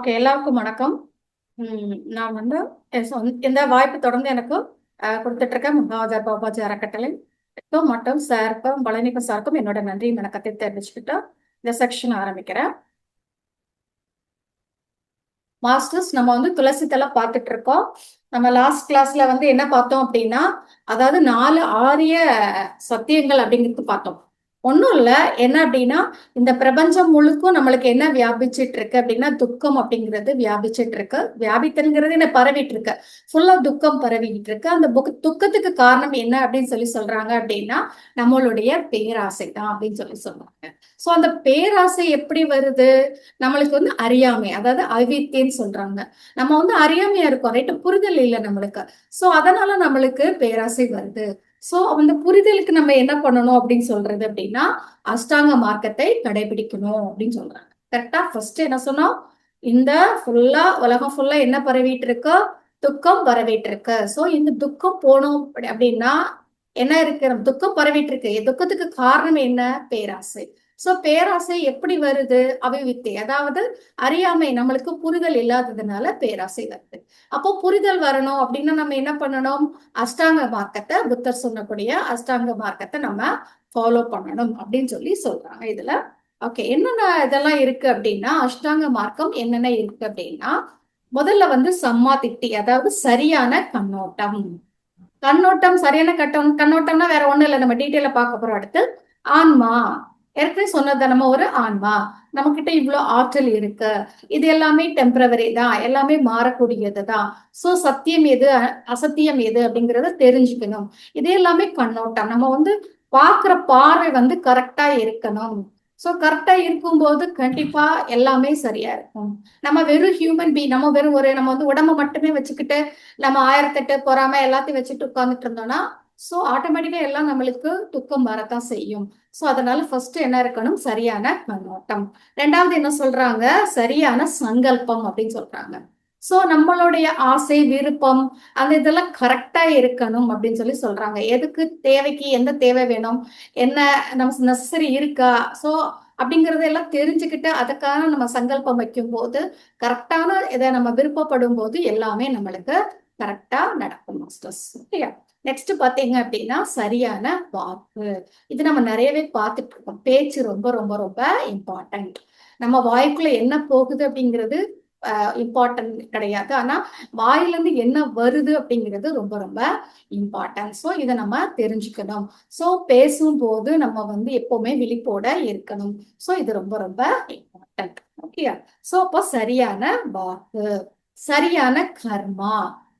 Okay, எல்லாருக்கும் வணக்கம். நான் வந்து இந்த வாய்ப்பு தொடர்ந்து எனக்கு கொடுத்துட்டு இருக்க மகாஜர் பாபாஜி அறக்கட்டளை மற்றும் சாருக்கும் பழனிக்கும் சாருக்கும் என்னோட நன்றி வணக்கத்தை தெரிவிச்சுக்கிட்டு இந்த செக்ஷன் ஆரம்பிக்கிறேன். மாஸ்டர்ஸ், நம்ம வந்து துளசி தலை பார்த்துட்டு இருக்கோம். நம்ம லாஸ்ட் கிளாஸ்ல வந்து என்ன பார்த்தோம் அப்படின்னா, அதாவது 4 ஆரிய சத்தியங்கள் அப்படிங்கிறது பார்த்தோம். ஒன்றும் இல்லை, என்ன அப்படின்னா இந்த பிரபஞ்சம் முழுக்கும் நம்மளுக்கு என்ன வியாபிச்சிட்டு இருக்கு அப்படின்னா துக்கம் அப்படிங்கிறது வியாபிச்சிட்டு இருக்கு. வியாபித்தல்ங்கிறது என்ன பரவிட்டு இருக்கு, ஃபுல்லா துக்கம் பரவிட்டு இருக்கு. அந்த துக்கத்துக்கு காரணம் என்ன அப்படின்னு சொல்றாங்க அப்படின்னா நம்மளுடைய பேராசை தான் அப்படின்னு சொல்றாங்க. ஸோ அந்த பேராசை எப்படி வருது? நம்மளுக்கு வந்து அறியாமை, அதாவது அவித்தியன்னு சொல்றாங்க. நம்ம வந்து அறியாமையா இருக்கோம், ரைட்டு, புரிதல் இல்லை நம்மளுக்கு. ஸோ அதனால நம்மளுக்கு பேராசை வருது. சோ அந்த புரிதலுக்கு நம்ம என்ன பண்ணணும் அப்படின்னு சொல்றது அப்படின்னா அஷ்டாங்க மார்க்கத்தை கடைபிடிக்கணும் அப்படின்னு சொல்றாங்க. கரெக்டா? ஃபர்ஸ்ட் என்ன சொன்னோம்? இந்த ஃபுல்லா உலகம் ஃபுல்லா என்ன பரவிட்டு இருக்கு? துக்கம் பரவிட்டு இருக்கு. சோ இந்த துக்கம் போனோம் அப்படின்னா என்ன இருக்கு? துக்கம் பரவிட்டு இருக்கு. துக்கத்துக்கு காரணம் என்ன? பேராசை. சோ பேராசை எப்படி வருது? அவிவித்தை, அதாவது அறியாமை, நம்மளுக்கு புரிதல் இல்லாததுனால பேராசை வருது. அப்போ புரிதல் வரணும் அப்படின்னா நம்ம என்ன பண்ணணும்? அஷ்டாங்க மார்க்கத்தை, புத்தர் சொன்னக்கூடிய அஷ்டாங்க மார்க்கத்தை நம்ம ஃபாலோ பண்ணணும் அப்படின்னு சொல்றாங்க இதுல. ஓகே, என்னென்ன இதெல்லாம் இருக்கு அப்படின்னா அஷ்டாங்க மார்க்கம் என்னென்ன இருக்கு அப்படின்னா, முதல்ல வந்து சம்மா திட்டி, அதாவது சரியான கண்ணோட்டம். சரியான கண்ணோட்டம்னா வேற ஒண்ணும் இல்லை, நம்ம டீட்டெயில பார்க்க போறோம் அடுத்து. ஆன்மா, ஏற்கனவே சொன்னது, நம்ம ஒரு ஆன்மா, நம்ம கிட்ட இவ்வளவு ஆற்றல் இருக்கு, இது எல்லாமே டெம்பரவரி தான், எல்லாமே மாறக்கூடியது தான். சோ சத்தியம் எது அசத்தியம் எது அப்படிங்கறத தெரிஞ்சுக்கணும். இது எல்லாமே கண்ணோட்டம். நம்ம வந்து பாக்குற பார்வை வந்து கரெக்டா இருக்கணும். சோ கரெக்டா இருக்கும்போது கண்டிப்பா எல்லாமே சரியா இருக்கும். நம்ம வெறும் ஹியூமன் பீ, நம்ம வெறும் நம்ம வந்து உடம்ப மட்டுமே வச்சுக்கிட்டு நம்ம 1008 பொறாம எல்லாத்தையும் வச்சுட்டு உட்கார்ந்துட்டு இருந்தோம்னா சோ ஆட்டோமேட்டிக்கா எல்லாம் நம்மளுக்கு துக்கம் வரத்தான் செய்யும். சோ அதனால ஃபர்ஸ்ட் என்ன இருக்கணும்? சரியான கண்ணோட்டம். ரெண்டாவது என்ன சொல்றாங்க? சரியான சங்கல்பம் அப்படின்னு சொல்றாங்க. சோ நம்மளுடைய ஆசை, விருப்பம், அந்த இதெல்லாம் கரெக்டா இருக்கணும் அப்படின்னு சொல்றாங்க. எதுக்கு, தேவைக்கு எந்த தேவை வேணும், என்ன நம்ம நெசசரி இருக்கா, சோ அப்படிங்கறத எல்லாம் தெரிஞ்சுக்கிட்டு அதுக்காக நம்ம சங்கல்பம் வைக்கும் போது, கரெக்டான இதை நம்ம விருப்பப்படும் போது எல்லாமே நம்மளுக்கு கரெக்டா நடக்கும் மாஸ்டர்ஸ். ஓகேயா? நெக்ஸ்ட் பாத்தீங்க அப்படின்னா சரியான வாக்கு. இது நம்ம நிறையவே பார்த்துட்டு இருக்கோம். பேச்சு ரொம்ப ரொம்ப ரொம்ப இம்பார்ட்டன்ட். நம்ம வாய்க்குள்ள என்ன போகுது அப்படிங்கிறது இம்பார்ட்டன்ட் கிடையாது, ஆனா வாயில இருந்து என்ன வருது அப்படிங்கிறது ரொம்ப ரொம்ப இம்பார்ட்டன்ட். ஸோ இதை நம்ம தெரிஞ்சுக்கணும். ஸோ பேசும்போது நம்ம வந்து எப்பவுமே விழிப்போட இருக்கணும். ஸோ இது ரொம்ப ரொம்ப இம்பார்ட்டன்ட். ஓகேயா? ஸோ அப்போ சரியான வாக்கு, சரியான கர்மா.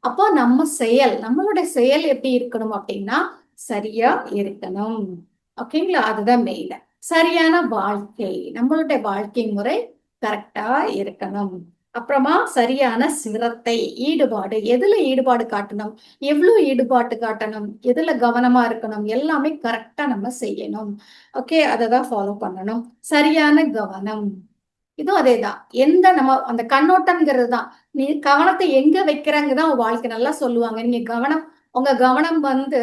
அப்போ நம்ம செயல், நம்மளுடைய செயல் எப்படி இருக்கணும் அப்படின்னா சரியா இருக்கணும். ஓகேங்களா? அதுதான் மெயின். சரியான வாழ்க்கை, நம்மளுடைய வாழ்க்கை முறை கரெக்டா இருக்கணும். அப்புறமா சரியான சிரத்தை, ஈடுபாடு, எதுல ஈடுபாடு காட்டணும், எவ்வளவு ஈடுபாட்டு காட்டணும், எதுல கவனமா இருக்கணும், எல்லாமே கரெக்டா நம்ம செய்யணும். ஓகே, அததான் ஃபாலோ பண்ணணும். சரியான கவனம், இதுவும் அதேதான். எந்த நம்ம அந்த கண்ணோட்டம்ங்கிறது தான், நீ கவனத்தை எங்க வைக்கிறாங்கதான் வாழ்க்கை. நல்லா சொல்லுவாங்க, நீங்க கவனம், உங்க கவனம் வந்து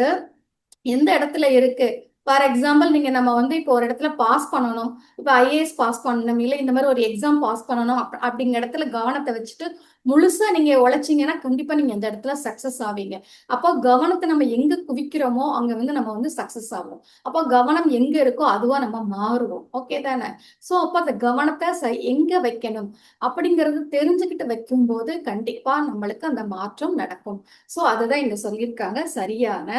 எந்த இடத்துல இருக்கு. ஃபார் எக்ஸாம்பிள், நீங்க நம்ம வந்து இப்போ ஒரு இடத்துல பாஸ் பண்ணணும், இப்போ ஐஏஎஸ் பாஸ் பண்ணணும், இல்லை இந்த மாதிரி ஒரு எக்ஸாம் பாஸ் பண்ணணும் அப்படிங்கிற இடத்துல கவனத்தை வச்சுட்டு முழுசா நீங்க உழைச்சிங்கன்னா கண்டிப்பா நீங்க அந்த இடத்துல சக்சஸ் ஆவீங்க. அப்போ கவனத்தை நம்ம எங்க குவிக்கிறோமோ அங்க வந்து நம்ம வந்து சக்சஸ் ஆகும். அப்போ கவனம் எங்க இருக்கோ அதுவா நம்ம மாறுவோம். ஓகே தானே? சோ அப்போ அந்த கவனத்தை எங்க வைக்கணும் அப்படிங்கறது தெரிஞ்சுக்கிட்டு வைக்கும் போது கண்டிப்பா நம்மளுக்கு அந்த மாற்றம் நடக்கும். சோ அதுதான் இங்க சொல்லியிருக்காங்க, சரியான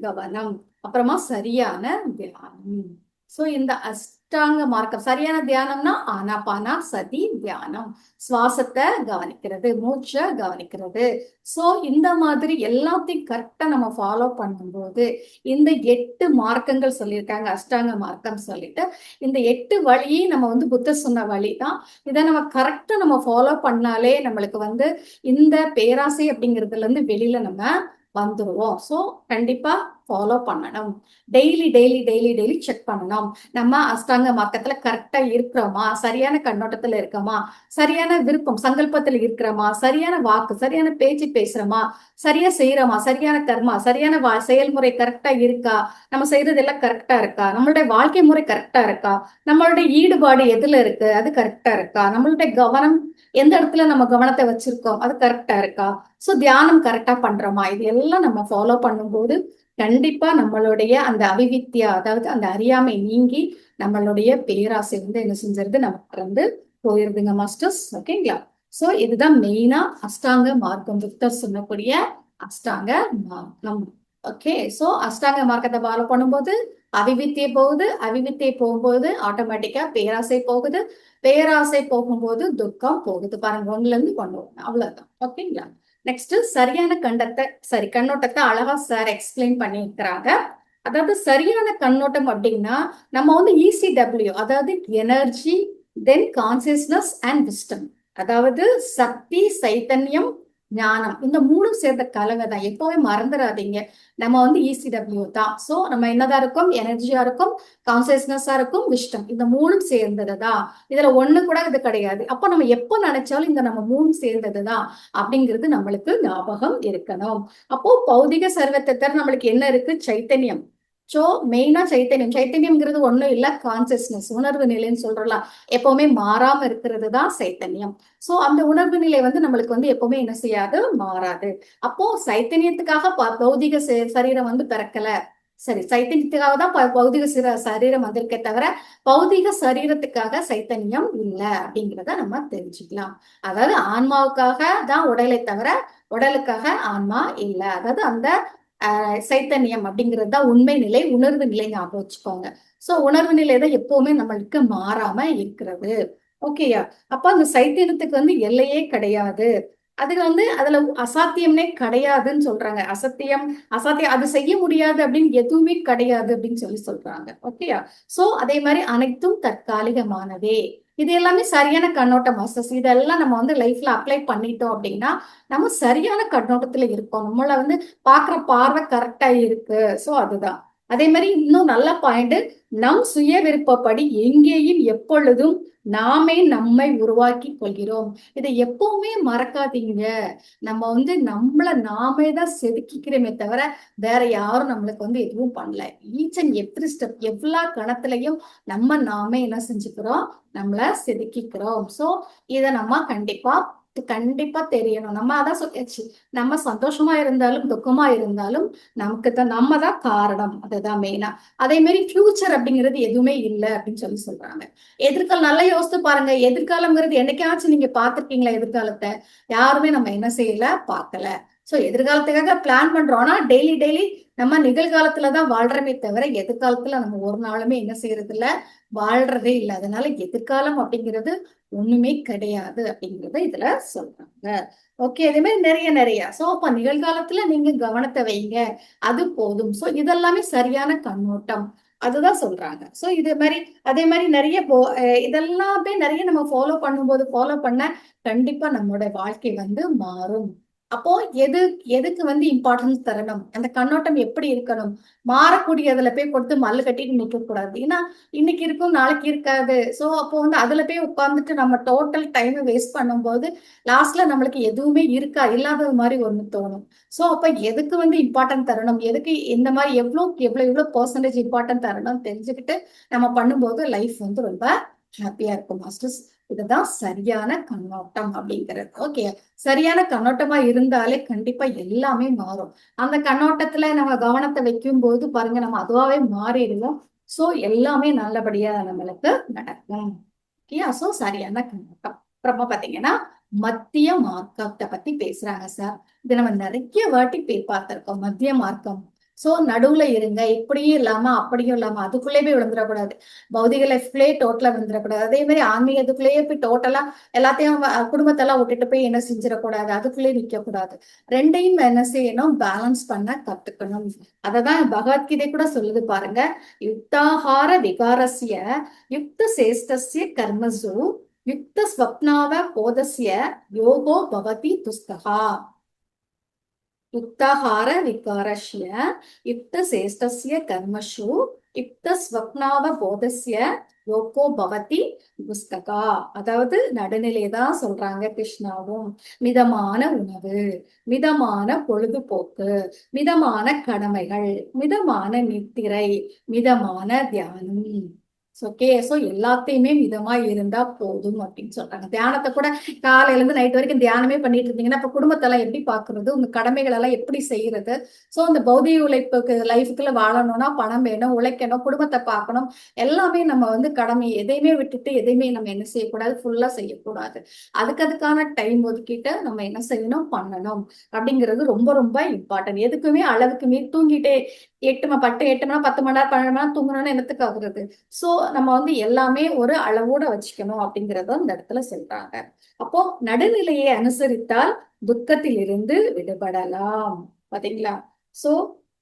கவனம். அப்புறமா சரியான தியானம். சோ இந்த அஷ்டாங்க மார்க்கம், சரியான தியானம்னா ஆனாபானா சதி தியானம், சுவாசத்தை கவனிக்கிறது, மூச்சை கவனிக்கிறது. சோ இந்த மாதிரி எல்லாத்தையும் கரெக்டா நம்ம ஃபாலோ பண்ணும்போது இந்த 8 மார்க்கங்கள் சொல்லியிருக்காங்க, அஷ்டாங்க மார்க்கம் சொல்லிட்டு இந்த 8 வழியும் நம்ம வந்து புத்தர் சொன்ன வழிதான். இதை நம்ம கரெக்டா நம்ம ஃபாலோ பண்ணாலே நம்மளுக்கு இந்த பேராசை அப்படிங்கிறதுல இருந்து வெளியில நம்ம வந்துருவோம். சோ கண்டிப்பா ஃபாலோ பண்ணணும். Daily daily daily daily check பண்ணணும். நம்ம அஷ்டாங்க மார்க்கத்துல கரெக்டா இருக்கிறோமா, சரியான கண்ணோட்டத்துல இருக்கோமா, சரியான விருப்பம் சங்கல்பத்துல இருக்கிறோமா, சரியான வாக்கு சரியான பேச்சு பேசுறோமா, சரியா செய்யறோமா, சரியான கர்மா சரியான செயல்முறை கரெக்டா இருக்கா, நம்ம செய்யறது எல்லாம் கரெக்டா இருக்கா, நம்மளுடைய வாழ்க்கை முறை கரெக்டா இருக்கா, நம்மளுடைய ஈடுபாடு எதுல இருக்கு அது கரெக்டா இருக்கா, நம்மளுடைய கவனம் எந்த இடத்துல நம்ம கவனத்தை வச்சிருக்கோம் அது கரெக்டா இருக்கா, சோ தியானம் கரெக்டா பண்றோமா, இது எல்லாம் நம்ம ஃபாலோ பண்ணும்போது கண்டிப்பா நம்மளுடைய அந்த அவிவித்யா அதாவது அந்த அறியாமை நீங்கி நம்மளுடைய பேராசை வந்து என்ன செஞ்சிருது நமக்கு வந்து போயிருதுங்க மாஸ்டர்ஸ். ஓகேங்களா? சோ இதுதான் மெயினா அஷ்டாங்க மார்க்கம் புத்தர் சொன்னக்கூடிய அஷ்டாங்க மார்க்கம். ஓகே, சோ அஷ்டாங்க மார்க்கத்தை ஃபாலோ பண்ணும்போது அவிவித்தியை போகுது, அவிவித்தியை போகும்போது ஆட்டோமேட்டிக்கா பேராசை போகுது, பேராசை போகும்போது துக்கம் போகுது. பாருங்க, ஒண்ணுல இருந்து கொண்டு வரணும், அவ்வளவுதான். ஓகேங்களா? நெக்ஸ்ட் சரியான கண்ணோட்டத்தை அழகா சார் எக்ஸ்பிளைன் பண்ணியிருக்கிறாங்க. அதாவது சரியான கண்ணோட்டம் அப்படின்னா நம்ம வந்து ECW அதாவது energy then consciousness and wisdom, அதாவது சக்தி சைத்தன்யம் ஞானம், இந்த மூணும் சேர்ந்த கலவை தான். எப்பவுமே மறந்துடாதீங்க, நம்ம வந்து ECW தான். சோ நம்ம என்னதான் இருக்கும், எனர்ஜியா இருக்கும், கான்சியஸ்னஸா இருக்கும், விஸ்டம், இந்த மூணும் சேர்ந்ததுதான். இதுல ஒண்ணு கூட இது கிடையாது. அப்போ நம்ம எப்போ நினைச்சாலும் இந்த நம்ம மூணும் சேர்ந்ததுதான் அப்படிங்கிறது நம்மளுக்கு ஞாபகம் இருக்கணும். அப்போ பௌதிக சர்வத்தை தவிர நம்மளுக்கு என்ன இருக்கு, சைத்தன்யம். சோ மெயினா சைத்தன்யம்ங்கிறது ஒண்ணும் இல்ல, கான்சியஸ்னஸ் உணர்வு நிலைன்னு சொல்றலாம். எப்பவுமே மாறாம இருக்கிறது தான் சைத்தன்யம். சோ அந்த உணர்வு நிலை வந்து நம்மளுக்கு வந்து எப்பவுமே என்ன செய்யாது, மாறாது. அப்போ சைத்தன்யத்துக்காக பௌதிக சரீரம் வந்து பிறக்கல, சரி சைத்தன்யத்துக்காக தான் பௌதிக சரீரம் வந்திருக்கே தவிர பௌதிக சரீரத்துக்காக சைத்தன்யம் இல்லை அப்படிங்கிறத நம்ம தெரிஞ்சுக்கலாம். அதாவது ஆன்மாவுக்காக தான் உடலை தவிர உடலுக்காக ஆன்மா இல்லை. அதாவது அந்த சைத்தன்யம் அப்படிங்கிறது தான் உண்மை நிலை, உணர்வு நிலை ஞாபகம் வச்சுக்கோங்க. சோ உணர்வு நிலை தான் எப்பவுமே நம்மளுக்கு மாறாம இருக்கிறது. ஓகேயா? அப்ப அந்த சைத்தன்யத்துக்கு வந்து எல்லையே கிடையாது. அது வந்து அதுல அசாத்தியம்னே கிடையாதுன்னு சொல்றாங்க. அசாத்தியம் அது செய்ய முடியாது அப்படின்னு எதுவுமே கிடையாது அப்படின்னு சொல்றாங்க. ஓகேயா? சோ அதே மாதிரி அனைத்தும் தற்காலிகமானதே. இது எல்லாமே சரியான கண்ணோட்டம் மாஸ்டர்ஸ். இதெல்லாம் நம்ம வந்து லைஃப்ல அப்ளை பண்ணிட்டோம் அப்படின்னா நம்ம சரியான கண்ணோட்டத்துல இருக்கோம், நம்மள வந்து பாக்குற பார்வை கரெக்டா இருக்கு. சோ அதுதான். அதே மாதிரி இன்னும் நல்ல பாயிண்ட், நம் சுய விருப்பப்படி எங்கேயும் எப்பொழுதும் நாமே நம்மை உருவாக்கி கொள்கிறோம். இதை எப்பவுமே மறக்காதீங்க. நம்ம வந்து நம்மள நாமே தான் செதுக்கிக்கிறோமே தவிர வேற யாரும் நம்மளுக்கு வந்து எதுவும் பண்ணல. ஈச் அண்ட் எவ்ரி ஸ்டெப் எல்லா கணத்துலயும் நம்ம நாமே என்ன செஞ்சுக்கிறோம், நம்மள செதுக்கிக்கிறோம். சோ இத நம்ம கண்டிப்பா தெரியணும். நம்ம அதான் சொல்லியாச்சு, நம்ம சந்தோஷமா இருந்தாலும் துக்கமா இருந்தாலும் நமக்கு தான், நம்ம தான் காரணம். அதுதான் மெயினா. அதே மாதிரி ஃபியூச்சர் அப்படிங்கிறது எதுவுமே இல்லை அப்படின்னு சொல்றாங்க. எதிர்காலம் நல்லா யோசித்து பாருங்க. எதிர்காலம்ங்கிறது என்னைக்காச்சும் நீங்க பாத்துருக்கீங்களா? எதிர்காலத்தை யாருமே நம்ம என்ன செய்யல, பார்க்கல. சோ எதிர்காலத்துக்காக பிளான் பண்றோம்னா டெய்லி டெய்லி நம்ம நிகழ்காலத்துலதான் வாழ்றமே தவிர எதிர்காலத்துல நம்ம ஒரு நாளுமே என்ன செய்யறது இல்ல, வாழ்றதே இல்லை. அதனால எதிர்காலம் அப்படிங்கிறது ஒண்ணுமே கிடையாது அப்படிங்கறத இதுல சொல்றாங்க. ஓகே, அதே மாதிரி நிறைய சோ அப்ப நிகழ்காலத்துல நீங்க கவனத்தை வைங்க, அது போதும். சோ இதெல்லாமே சரியான கண்ணோட்டம், அதுதான் சொல்றாங்க. சோ இது மாதிரி அதே மாதிரி நிறைய இதெல்லாமே நிறைய நம்ம ஃபாலோ பண்ண கண்டிப்பா நம்மளோட வாழ்க்கை வந்து மாறும். அப்போ எதுக்கு வந்து இம்பார்ட்டன்ஸ் தரணும், அந்த கண்ணோட்டம் எப்படி இருக்கணும், மாறக்கூடியதுல போய் கொடுத்து மல்லு கட்டிட்டு நிக்க கூடாது. ஏன்னா இன்னைக்கு இருக்கும் நாளைக்கு இருக்காது. சோ அப்போ வந்து அதுல போய் உட்கார்ந்துட்டு நம்ம டோட்டல் டைம் வேஸ்ட் பண்ணும்போது லாஸ்ட்ல நம்மளுக்கு எதுவுமே இல்லாதது மாதிரி ஒண்ணு தோணும். சோ அப்ப எதுக்கு வந்து இம்பார்ட்டன்ட் தரணும், எதுக்கு இந்த மாதிரி எவ்வளவு பெர்சன்டேஜ் இம்பார்ட்டன்ட் தரணும் தெரிஞ்சுக்கிட்டு நம்ம பண்ணும்போது லைஃப் வந்து ரொம்ப ஹாப்பியா இருக்கும் மாஸ்டர்ஸ். இதுதான் சரியான கண்ணோட்டம் அப்படிங்கிறது. ஓகே, சரியான கண்ணோட்டமா இருந்தாலே கண்டிப்பா எல்லாமே மாறும். அந்த கண்ணோட்டத்துல நம்ம கவனத்தை வைக்கும் போது பாருங்க, நம்ம அதுவாவே மாறிடுவோம். சோ எல்லாமே நல்லபடியா நம்மளுக்கு நடக்கும். ஓகே, சோ சரியான கண்ணோட்டம். அப்புறமா பாத்தீங்கன்னா மத்திய மார்க்கத்தை பத்தி பேசுறாங்க சார். இது நம்ம நிறைய வாட்டி பார்த்திருக்கோம், மத்திய மார்க்கம். சோ நடுவுல இருங்க, இப்படியும் இல்லாம அப்படியும் இல்லாம அதுக்குள்ளே போய் விழுந்துடக்கூடாது. பௌதிக லைஃப்லயே டோட்டலா விழுந்துடக்கூடாது. அதே மாதிரி ஆன்மீகத்துக்குள்ளேயே போய் டோட்டலா எல்லாத்தையும் குடும்பத்தெல்லாம் விட்டுட்டு போய் என்ன செஞ்சிடக்கூடாது, அதுக்குள்ளேயே நிக்க கூடாது. ரெண்டையும் என்ன செய்யணும், பேலன்ஸ் பண்ண கத்துக்கணும். அததான் பகவத்கீதை கூட சொல்லுது பாருங்க, யுக்தாஹார விகாரஸ்ய யுக்த சேஷ்டஸ்ய கர்மசு யுக்த ஸ்வப்னாவ போதஸ்ய யோகோ பவதி துஸ்தகா. யுக்தாஹார விகாரஸ்ய யுக்த சேஷ்டஸ்ய கர்மஷு யுக்த ஸ்வப்னாவ போதஸ்ய யோகோ பவதி புஸ்தகா. அதாவது நடுநிலை தான் சொல்றாங்க கிருஷ்ணாவும். மிதமான உணவு, மிதமான பொழுதுபோக்கு, மிதமான கடமைகள், மிதமான நித்திரை, மிதமான தியானம். ஓகே, சோ எல்லாத்தையுமே மிதமா இருந்தா போதும் அப்படின்னு சொல்றாங்க. தியானத்தை கூட காலையில இருந்து நைட் வரைக்கும் தியானமே பண்ணிட்டு இருந்தீங்கன்னா இப்ப குடும்பத்தெல்லாம் எப்படி பாக்குறது, உங்க கடமைகள் எல்லாம் எப்படி செய்யறது? சோ அந்த பௌதிக உழைப்புக்கு லைஃபுக்குள்ள வாழணும்னா பணம் வேணும், உழைக்கணும், குடும்பத்தை பார்க்கணும். எல்லாமே நம்ம வந்து கடமை எதையுமே விட்டுட்டு எதையுமே நம்ம என்ன செய்யக்கூடாது, ஃபுல்லா செய்யக்கூடாது. அதுக்கான டைம் ஒதுக்கிட்டு நம்ம என்ன செய்யணும், பண்ணணும் அப்படிங்கிறது ரொம்ப ரொம்ப இம்பார்ட்டன்ட். எதுக்குமே அளவுக்கு மீறி தூங்கிட்டே 8 மணி 10 மணி நேரம் 12 மணி நேரம் தூங்கணும்னு என்னத்துக்கு ஆகுறது? சோ நம்ம வந்து எல்லாமே ஒரு அளவோட வச்சுக்கணும் அப்படிங்கறத இந்த இடத்துல சொல்றாங்க. அப்போ நடுநிலையை அனுசரித்தால் துக்கத்திலிருந்து விடுபடலாம். பாத்தீங்களா? சோ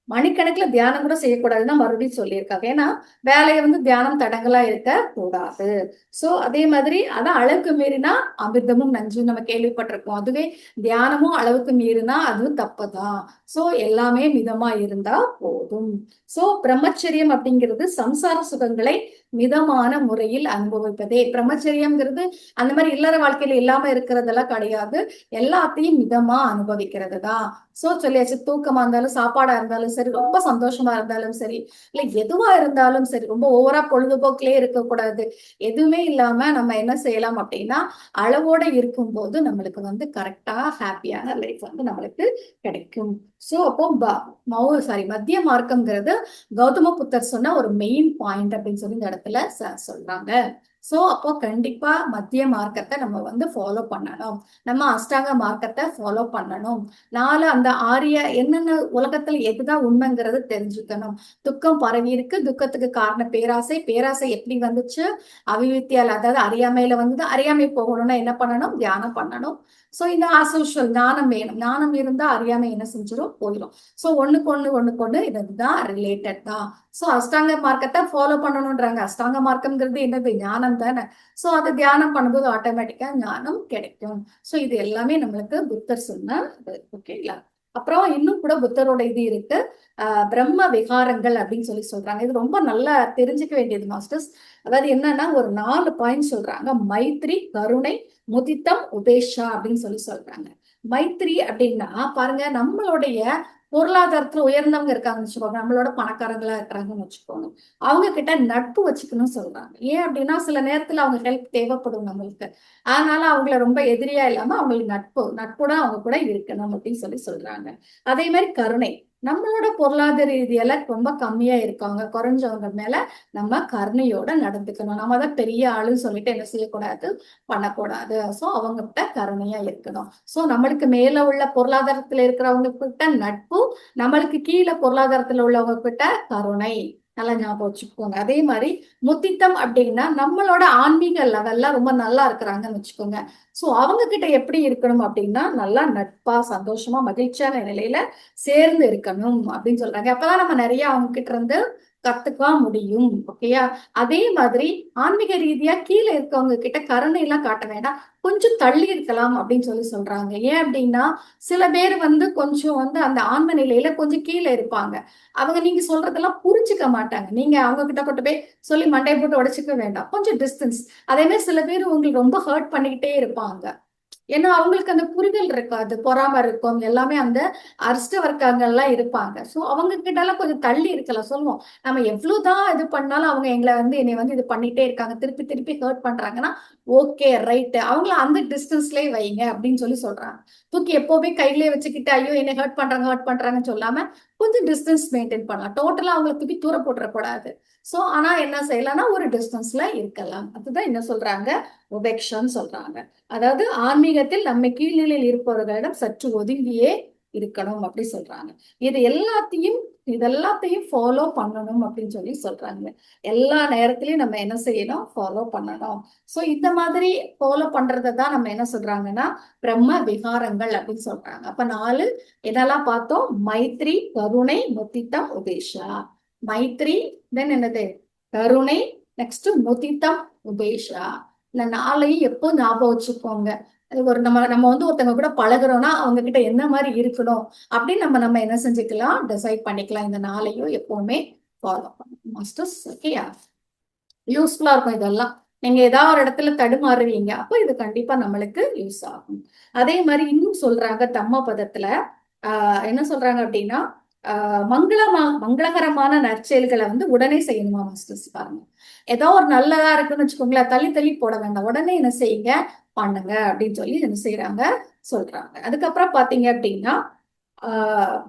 மணிக்கணக்குல தியானம் கூட செய்யக்கூடாதுன்னா மறுபடியும் சொல்லியிருக்காங்க. ஏன்னா வேலையை வந்து தியானம் தடங்களா இருக்க கூடாது. சோ அதே மாதிரி அதான் அளவுக்கு மீறினா அமிர்தமும் நஞ்சும் நம்ம கேள்விப்பட்டிருக்கோம். அதுவே தியானமும் அளவுக்கு மீறினா அதுவும் தப்புதான். சோ எல்லாமே மிதமா இருந்தா போதும். சோ பிரம்மச்சரியம் அப்படிங்கிறது சம்சார சுகங்களை மிதமான முறையில் அனுபவிப்பதே. பிரம்மச்சரியம்ங்கிறது அந்த மாதிரி இல்லற வாழ்க்கையில இல்லாம இருக்கிறதெல்லாம் கிடையாது. எல்லாத்தையும் மிதமா அனுபவிக்கிறது தான். சோ சொல்லியாச்சு. தூக்கமா இருந்தாலும் சாப்பாடா இருந்தாலும் சரி, ரொம்ப சந்தோஷமா இருந்தாலும் சரி, இல்ல எதுவா இருந்தாலும் சரி, ரொம்ப ஓவரா பொழுதுபோக்கிலே இருக்கக்கூடாது. எதுவுமே இல்லாம நம்ம என்ன செய்யலாம் அப்படின்னா அளவோட இருக்கும்போது நம்மளுக்கு வந்து கரெக்டா ஹாப்பியான லைஃப் வந்து நம்மளுக்கு கிடைக்கும். சோ அப்போ மத்திய மார்க்கம்ங்கிறது கௌதம புத்தர் சொன்ன ஒரு மெயின் பாயிண்ட் அப்படின்னு சொல்லி இந்த இடத்துல சொல்றாங்க. சோ அப்போ கண்டிப்பா மத்திய மார்க்கத்தை நம்ம வந்து ஃபாலோ பண்ணணும். நம்ம அஷ்டாங்க மார்க்கத்தை ஃபாலோ பண்ணணும். அந்த ஆரிய என்னென்ன உலகத்துல எதுதான் உண்மைங்கிறது தெரிஞ்சுக்கணும். துக்கம் பரவி இருக்கு, துக்கத்துக்கு காரணம் பேராசை. பேராசை எப்படி வந்துச்சு? அவிவித்தியால, அதாவது அறியாமையில வந்து அறியாமை போகணும்னா என்ன பண்ணணும்? தியானம் பண்ணணும். சோ இந்த அசோஷியல் ஞானம் வேணும். ஞானம் இருந்தா அறியாமை என்ன செஞ்சிடும்? போயிடும். சோ ஒண்ணுக்கு ஒண்ணு இதுதான் ரிலேட்டட் தான். சோ அஷ்டாங்க மார்க்கத்தை ஃபாலோ பண்ணணும்ன்றாங்க. அஷ்டாங்க மார்க்கம்ங்கிறது என்னது? ஞானம் தானே. சோ அது தியானம் பண்ணும்போது ஆட்டோமேட்டிக்கா ஞானம் கிடைக்கும். சோ இது எல்லாமே நம்மளுக்கு புத்தர் சொன்ன ஓகேங்களா? அப்புறம் இன்னும் கூட புத்தரோட இது இருக்கு. பிரம்ம விகாரங்கள் அப்படின்னு சொல்லி சொல்றாங்க. இது ரொம்ப நல்லா தெரிஞ்சுக்க வேண்டியது மாஸ்டர்ஸ். அதாவது என்னன்னா ஒரு 4 பாயிண்ட் சொல்றாங்க. மைத்ரி, கருணை, முதித்தம், உபேஷா அப்படின்னு சொல்லி சொல்றாங்க. மைத்ரி அப்படின்னா பாருங்க, நம்மளுடைய பொருளாதாரத்துல உயர்ந்தவங்க இருக்காங்கன்னு வச்சுக்கோங்க, நம்மளோட பணக்காரங்களா இருக்கிறாங்கன்னு வச்சுக்கோங்க, அவங்க கிட்ட நட்பு வச்சுக்கணும்னு சொல்றாங்க. ஏன் அப்படின்னா சில நேரத்துல அவங்க ஹெல்ப் தேவைப்படும் நம்மளுக்கு. அதனால அவங்கள ரொம்ப எதிரியா இல்லாம அவங்களுக்கு நட்போட அவங்க கூட இருக்கணும் அப்படின்னு சொல்லி சொல்றாங்க. அதே மாதிரி கருணை, நம்மளோட பொருளாதார ரீதியில ரொம்ப கம்மியா இருக்காங்க, குறைஞ்சவங்க மேல நம்ம கருணையோட நடந்துக்கணும். நம்ம தான் பெரிய ஆளுன்னு சொல்லிட்டு என்ன செய்யக்கூடாது, பண்ணக்கூடாது. சோ அவங்க கிட்ட கருணையா இருக்கணும். சோ நம்மளுக்கு மேல உள்ள பொருளாதாரத்துல இருக்கிறவங்க கிட்ட நட்பு, நம்மளுக்கு கீழே பொருளாதாரத்துல உள்ளவங்க கிட்ட கருணை. நல்லா ஞாபகம் வச்சுக்கோங்க. அதே மாதிரி முத்தித்தம் அப்படின்னா நம்மளோட ஆன்மீக லெவல்ல ரொம்ப நல்லா இருக்கிறாங்கன்னு வச்சுக்கோங்க. சோ அவங்க கிட்ட எப்படி இருக்கணும் அப்படின்னா நல்லா நட்பா, சந்தோஷமா, மகிழ்ச்சியான நிலையில சேர்ந்து இருக்கணும் அப்படின்னு சொல்றாங்க. அப்பதான் நம்ம நிறைய அவங்க கிட்ட இருந்து கத்துக்க முடியும். ஓகேயா? அதே மாதிரி ஆன்மீக ரீதியா கீழே இருக்கவங்க கிட்ட கருணை எல்லாம் காட்ட வேண்டாம், கொஞ்சம் தள்ளி இருக்கலாம் அப்படின்னு சொல்லி சொல்றாங்க. ஏன் அப்படின்னா சில பேர் வந்து கொஞ்சம் வந்து அந்த ஆன்ம நிலையில கொஞ்சம் கீழே இருப்பாங்க. அவங்க நீங்க சொல்றதெல்லாம் புரிஞ்சுக்க மாட்டாங்க. நீங்க அவங்க கிட்ட கொண்டு போய் சொல்லி மண்டையை போட்டு உடைச்சுக்க வேண்டாம், கொஞ்சம் டிஸ்டன்ஸ். அதே மாதிரி சில பேர் உங்களுக்கு ரொம்ப ஹர்ட் பண்ணிக்கிட்டே இருப்பாங்க. ஏன்னா அவங்களுக்கு அந்த புரிதல் இருக்காது, பொறாம இருக்கும், எல்லாமே அந்த அரிஷ்ட வர்க்கங்கள்லாம் இருப்பாங்க. சோ அவங்க கிட்ட எல்லாம் கொஞ்சம் தள்ளி இருக்கலாம். சொல்லுவோம், நம்ம எவ்வளவுதான் இது பண்ணாலும் அவங்க எங்களை வந்து என்னை வந்து இது பண்ணிட்டே இருக்காங்க, திருப்பி திருப்பி ஹர்ட் பண்றாங்கன்னா ஓகே ரைட், அவங்கள அந்த டிஸ்டன்ஸ்லயே வைங்க அப்படின்னு சொல்லி சொல்றாங்க. தூக்கி எப்பவுமே கையிலேயே வச்சுக்கிட்டு ஐயோ என்னை ஹர்ட் பண்றாங்கன்னு சொல்லாம கொஞ்சம் டிஸ்டன்ஸ் மெயின்டைன் பண்ணலாம். டோட்டலா அவங்களை தூக்கி தூர போட்டுறக்கூடாது. சோ ஆனா என்ன செய்யலாம்னா ஒரு டிஸ்டன்ஸ்ல இருக்கலாம். அதுதான் என்ன சொல்றாங்க, உபேக்ஷான்னு சொல்றாங்க. அதாவது ஆன்மீகத்தில் நம்ம கீழ்நிலையில் இருப்பவர்களிடம் சற்று ஒதுங்கியே இருக்கணும் அப்படி சொல்றாங்க. இதெல்லாத்தையும் ஃபாலோ பண்ணணும் அப்படின்னு சொல்லி சொல்றாங்க. எல்லா நேரத்திலயும் நம்ம என்ன செய்யணும், ஃபாலோ பண்ணணும். சோ இந்த மாதிரி ஃபாலோ பண்றதை தான் நம்ம என்ன சொல்றாங்கன்னா பிரம்ம விகாரங்கள் அப்படின்னு சொல்றாங்க. அப்ப 4 என்னெல்லாம் பார்த்தோம்? மைத்ரி, கருணை, முத்தித்தம், உபேஷா. மைத்ரி, தென் என்னது? கருணை, நெக்ஸ்ட் முதித்தம், உபேஷா. இந்த 4ஐயும் எப்போ ஞாபகம் வச்சுக்கோங்க. ஒரு நம்ம நம்ம வந்து ஒருத்தவங்க கூட பழகுறோம்னா அவங்க கிட்ட என்ன மாதிரி இருக்கணும் அப்படின்னு நம்ம நம்ம என்ன செஞ்சுக்கலாம், டிசைட் பண்ணிக்கலாம். இந்த நாளையும் எப்பவுமே ஃபாலோ பண்ணணும் மாஸ்டர்ஸ். ஓகேயா? யூஸ்ஃபுல்லா இருக்கும் இதெல்லாம். நீங்க ஏதாவது ஒரு இடத்துல தடுமாறுவீங்க, அப்போ இது கண்டிப்பா நம்மளுக்கு யூஸ் ஆகும். அதே மாதிரி இன்னும் சொல்றாங்க தம்ம பதத்துல, என்ன சொல்றாங்க அப்படின்னா, மங்களகரமான நற்செயல்களை வந்து உடனே செய்யணுமா மாஸ்டர்ஸ். பாருங்க, ஏதோ ஒரு நல்லதா இருக்குன்னு வச்சுக்கோங்களேன், தள்ளி தள்ளி போட வேண்டாம், உடனே என்ன செய்யுங்க, பண்ணுங்க அப்படின்னு சொல்லி என்ன செய்யறாங்க, சொல்றாங்க. அதுக்கப்புறம் பாத்தீங்க அப்படின்னா, ஆஹ்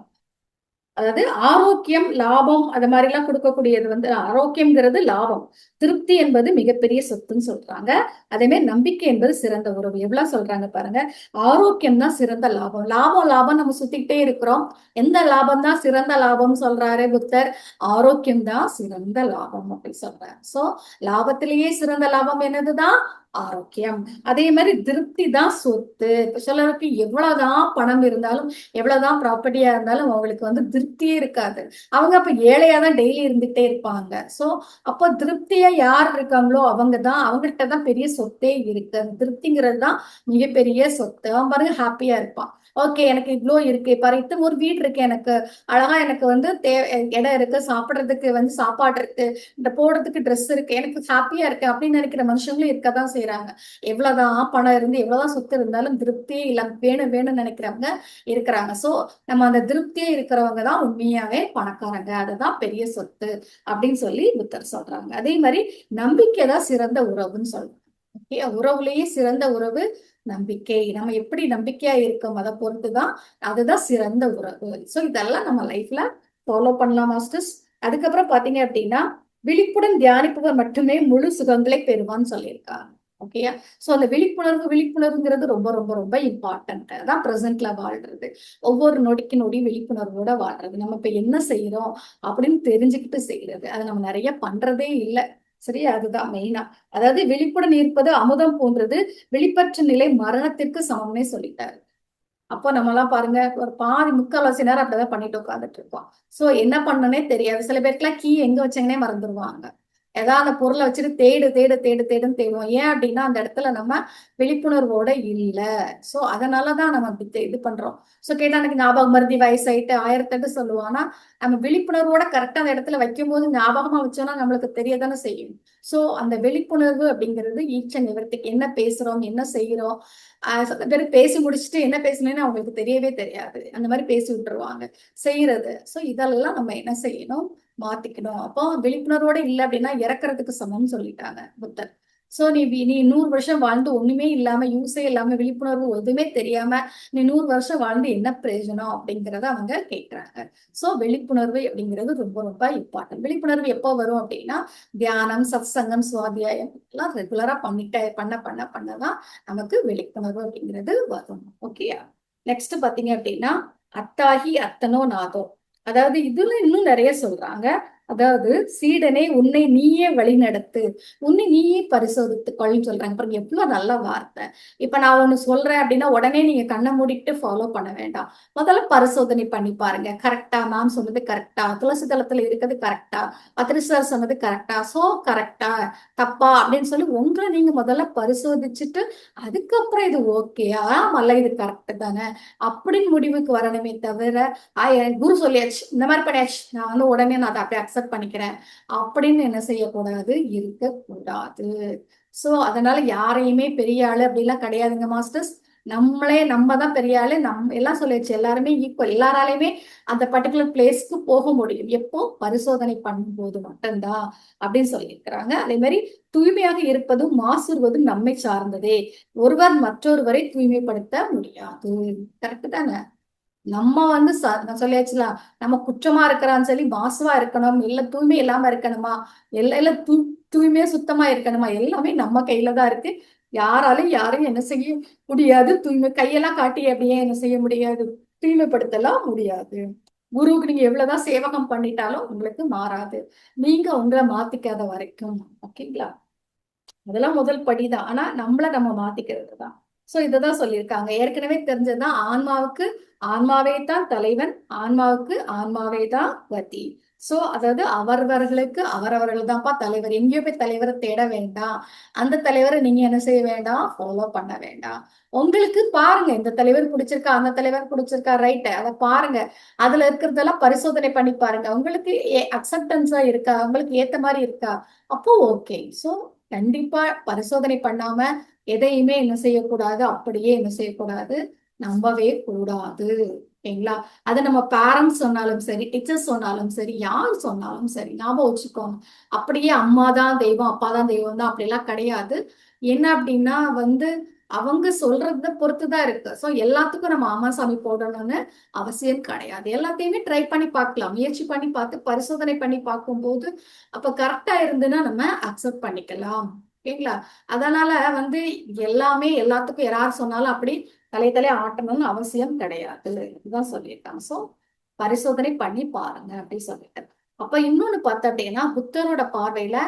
அதாவது ஆரோக்கியம், லாபம் அது மாதிரி எல்லாம் கொடுக்கக்கூடியது வந்து ஆரோக்கியம்ங்கிறது லாபம், திருப்தி என்பது மிகப்பெரிய சொத்துன்னு சொல்றாங்க. அதே மாதிரி நம்பிக்கை என்பது சிறந்த உறவு. எவ்வளவு சொல்றாங்க பாருங்க. ஆரோக்கியம் தான் சிறந்த லாபம். லாபம் லாபம் நம்ம சுத்திக்கிட்டே இருக்கிறோம். எந்த லாபம் தான் சிறந்த லாபம் சொல்றாரு புத்தர்? ஆரோக்கியம் தான் சிறந்த லாபம் அப்படி சொல்றாரு. சோ லாபத்திலேயே சிறந்த லாபம் என்னதுதான்? ஆரோக்கியம். அதே மாதிரி திருப்தி தான் சொத்து. இப்ப சிலருக்கு எவ்வளவுதான் பணம் இருந்தாலும், எவ்வளவுதான் ப்ராப்பர்ட்டியா இருந்தாலும் அவங்களுக்கு வந்து திருப்தியே இருக்காது. அவங்க அப்ப ஏழையா தான் டெய்லி இருந்துட்டே இருப்பாங்க. சோ அப்போ திருப்தியா யார் இருக்காங்களோ அவங்ககிட்ட தான் பெரிய சொத்தே இருக்கு. அந்த திருப்திங்கிறது தான் மிகப்பெரிய சொத்து. அவன் பாருங்க ஹாப்பியா இருப்பான். ஓகே, எனக்கு இவ்வளோ இருக்கு பாரு, இத்தனை ஒரு வீடு இருக்கு, எனக்கு அழகா எனக்கு வந்து இடம் இருக்கு, சாப்பிடுறதுக்கு வந்து சாப்பாடு இருக்கு, இந்த போடுறதுக்கு ட்ரெஸ் இருக்கு, எனக்கு ஹாப்பியா இருக்கு அப்படின்னு நினைக்கிற மனுஷங்களும் இருக்கதான் செய்யறாங்க. எவ்வளவுதான் பணம் இருந்து எவ்வளவுதான் சொத்து இருந்தாலும் திருப்தியே இல்லாம வேணும் வேணும்னு நினைக்கிறவங்க இருக்கிறாங்க. சோ நம்ம அந்த திருப்தியே இருக்கிறவங்க தான் உண்மையாவே பணக்காரங்க, அதுதான் பெரிய சொத்து அப்படின்னு சொல்லி புத்தர் சொல்றாங்க. அதே மாதிரி நம்பிக்கை தான் சிறந்த உறவுன்னு சொல்றாங்க. ஓகே, உறவுலயே சிறந்த உறவு நம்பிக்கை. நம்ம எப்படி நம்பிக்கையா இருக்கோம் அதை பொறுத்துதான், அதுதான் சிறந்த உறவு. சோ இதெல்லாம் நம்ம லைஃப்ல ஃபாலோ பண்ணலாம் மாஸ்டர்ஸ். அதுக்கப்புறம் பாத்தீங்க அப்படின்னா, விழிப்புடன் தியானிப்பவர் மட்டுமே முழு சுகங்களை பெறுவான்னு சொல்லியிருக்காங்க. ஓகேயா? சோ அந்த விழிப்புணர்வுங்கிறது ரொம்ப ரொம்ப ரொம்ப இம்பார்ட்டன்ட். அதான் பிரசன்ட்ல வாழ்றது. ஒவ்வொரு நொடிக்கு நொடி விழிப்புணர்வோட வாழ்றது. நம்ம இப்ப என்ன செய்யறோம் அப்படின்னு தெரிஞ்சுக்கிட்டு செய்யறது. அதை நம்ம நிறைய பண்றதே இல்லை. சரியா? அதுதான் மெயினா. அதாவது விழிப்புடன் இருப்பது அமுதம் போன்றது, விழிப்பற்ற நிலை மரணத்திற்கு சமம்னே சொல்லிட்டாரு. அப்போ நம்ம எல்லாம் பாருங்க, ஒரு பாதி முக்கால்வாசி நேரம் அப்படிதான் பண்ணிட்டு உட்காந்துட்டு இருக்கோம். சோ என்ன பண்ணனே தெரியாது. சில பேருக்குலாம் கீ எங்க வச்சாங்கன்னே மறந்துடுவாங்க. ஏதாவது அந்த பொருளை வச்சுட்டு தேடு தேடு தேடு தேடுன்னு தேடுவோம். ஏன் அப்படின்னா அந்த இடத்துல நம்ம விழிப்புணர்வோட இல்ல. சோ அதனாலதான் நம்ம இது பண்றோம். சோ கேட்டா எனக்கு ஞாபகம் மருதி வயசாயிட்டு 1008 சொல்லுவோம். ஆனா நம்ம விழிப்புணர்வோட கரெக்டா அந்த இடத்துல வைக்கும் போது ஞாபகமா வச்சோம்னா நம்மளுக்கு தெரியதானே செய்யும். சோ அந்த விழிப்புணர்வு அப்படிங்கிறது ஈச்ச நிவர்த்திக்கு என்ன பேசுறோம், என்ன செய்யறோம். சில பேர் பேசி முடிச்சுட்டு என்ன பேசணும்னு அவங்களுக்கு தெரியவே தெரியாது. அந்த மாதிரி பேசி விட்டுருவாங்க செய்யறது. சோ இதெல்லாம் நம்ம என்ன செய்யணும், மாத்திக்கணும். அப்போ விழிப்புணர்வோட இல்லை அப்படின்னா இறக்குறதுக்கு சமம்னு சொல்லிட்டாங்க புத்தர். சோ நீ 100 வருஷம் வாழ்ந்து ஒண்ணுமே இல்லாம, யூஸே இல்லாம, விழிப்புணர்வு எதுவுமே தெரியாம நீ 100 வருஷம் வாழ்ந்து என்ன பிரயோஜனம் அப்படிங்கறத அவங்க கேட்கிறாங்க. சோ விழிப்புணர்வு அப்படிங்கிறது ரொம்ப ரொம்ப இம்பார்ட்டன்ட். விழிப்புணர்வு எப்போ வரும் அப்படின்னா, தியானம், சத்சங்கம், சுவாத்தியாயம் எல்லாம் ரெகுலரா பண்ணதான் நமக்கு விழிப்புணர்வு அப்படிங்கிறது வரும். ஓகேயா? நெக்ஸ்ட் பாத்தீங்க அப்படின்னா, அத்தாகி அத்தனோ நாதோ. அதாவது இதுல இன்னும் நிறைய சொல்றாங்க. அதாவது சீடனே உன்னை நீயே வழிநடத்து, உன்னை நீயே பரிசோதித்துக்கொள்னு சொல்றாங்க. பாருங்க எவ்வளவு நல்ல வார்த்தை. இப்ப நான் ஒண்ணு சொல்றேன் அப்படின்னா உடனே நீங்க கண்ணை மூடிட்டு ஃபாலோ பண்ண வேண்டாம். முதல்ல பரிசோதனை பண்ணி பாருங்க. கரெக்டா மேம் சொன்னது கரெக்டா, துளசி தளத்துல இருக்கிறது கரெக்டா, பத்ரி சார் சொன்னது கரெக்டா, சோ கரெக்டா தப்பா அப்படின்னு சொல்லி உங்களை நீங்க முதல்ல பரிசோதிச்சுட்டு அதுக்கப்புறம் இது ஓகேயா மல்ல இது கரெக்ட் தானே அப்படின்னு முடிவுக்கு வரணுமே தவிர, குரு சொல்லியாச்சு இந்த மாதிரி பண்ணியாச்சு நான் வந்து உடனே நான் அதை அப்படியே அக்செப்ட் பண்ணிக்கிறேன் அப்படின்னு என்ன செய்யக்கூடாது, இருக்கக்கூடாது. சோ அதனால யாரையுமே பெரிய ஆளு அப்படிலாம் கிடையாதுங்க மாஸ்டர்ஸ். நம்ம தான் பெரிய ஆளு. எல்லாம் சொல்லியாச்சு, எல்லாருமே ஈக்குவல். எல்லாராலையுமே அந்த பர்டிகுலர் பிளேஸ்க்கு போக முடியும். எப்போ பரிசோதனை பண்ணும்போது மட்டும்தான் அப்படின்னு சொல்லியிருக்கிறாங்க. அதே மாதிரி தூய்மையாக இருப்பதும் மாசுறுவதும் நம்மை சார்ந்ததே, ஒருவர் மற்றொருவரை தூய்மைப்படுத்த முடியாது. கரெக்ட் தானே? நம்ம வந்து நான் சொல்லியாச்சுலாம், நம்ம குற்றமா இருக்கிறான்னு சொல்லி மாசுவா இருக்கணும், இல்ல தூய்மை இல்லாம இருக்கணுமா, இல்ல தூய்மையா சுத்தமா இருக்கணுமா, எல்லாமே நம்ம கையில தான் இருக்கு. யாராலையும் யாரையும் என்ன செய்ய முடியாது. தூய்மை கையெல்லாம் காட்டி அப்படியே என்ன செய்ய முடியாது, தூய்மைப்படுத்தலாம் முடியாது. குருவுக்கு நீங்க எவ்வளவுதான் சேவகம் பண்ணிட்டாலும் உங்களுக்கு மாறாது, நீங்க உங்களை மாத்திக்காத வரைக்கும். ஓகேங்களா? அதெல்லாம் முதல் படிதான். ஆனா நம்ம மாத்திக்கிறது தான். சோ இததான் சொல்லியிருக்காங்க. ஏற்கனவே தெரிஞ்சதுதான், ஆன்மாவுக்கு ஆன்மாவே தான் தலைவன், ஆன்மாவுக்கு ஆன்மாவே தான் கதி. சோ அதாவது அவரவர்களுக்கு அவரவர்கள் தான்ப்பா தலைவர். எங்கேயோ போய் தலைவரை தேட வேண்டாம். அந்த தலைவரை நீங்க என்ன செய்ய வேண்டாம், ஃபாலோ பண்ண வேண்டாம். உங்களுக்கு பாருங்க, இந்த தலைவர் பிடிச்சிருக்கா, அந்த தலைவர் பிடிச்சிருக்கா, ரைட், அதை பாருங்க. அதுல இருக்கிறதெல்லாம் பரிசோதனை பண்ணி பாருங்க. உங்களுக்கு அக்செப்டன்ஸா இருக்கா, உங்களுக்கு ஏத்த மாதிரி இருக்கா, அப்போ ஓகே. சோ கண்டிப்பா பரிசோதனை பண்ணாம எதையுமே என்ன செய்யக்கூடாது, அப்படியே என்ன செய்யக்கூடாது, நம்பவே கூடாது. ஓகேங்களா? அது நம்ம பேரண்ட்ஸ் சொன்னாலும் சரி, டீச்சர்ஸ் சொன்னாலும் சரி, யார் சொன்னாலும் சரி, ஞாபகம் வச்சுக்கோங்க. அப்படியே அம்மா தான் தெய்வம், அப்பா தான் தெய்வம் தான் அப்படிலாம் கிடையாது. என்ன அப்படின்னா வந்து அவங்க சொல்றத பொறுத்துதான் இருக்கு. சோ எல்லாத்துக்கும் நம்ம ஆமா சாமி போடணும்னு அவசியம் கிடையாது. எல்லாத்தையுமே ட்ரை பண்ணி பார்க்கலாம். முயற்சி பண்ணி பார்த்து பரிசோதனை பண்ணி பார்க்கும்போது அப்ப கரெக்டா இருந்துன்னா நம்ம அக்செப்ட் பண்ணிக்கலாம். ஓகேங்களா? அதனால வந்து எல்லாமே எல்லாத்துக்கும் யாராவது சொன்னாலும் அப்படி தலைய ஆட்டணும்னு அவசியம் கிடையாது. இதுதான் சொல்லியிருக்காங்க. சோ பரிசோதனை பண்ணி பாருங்க அப்படின்னு சொல்லிட்டு. அப்ப இன்னொன்னு பார்த்தோம் அப்படின்னா புத்தரோட பார்வையில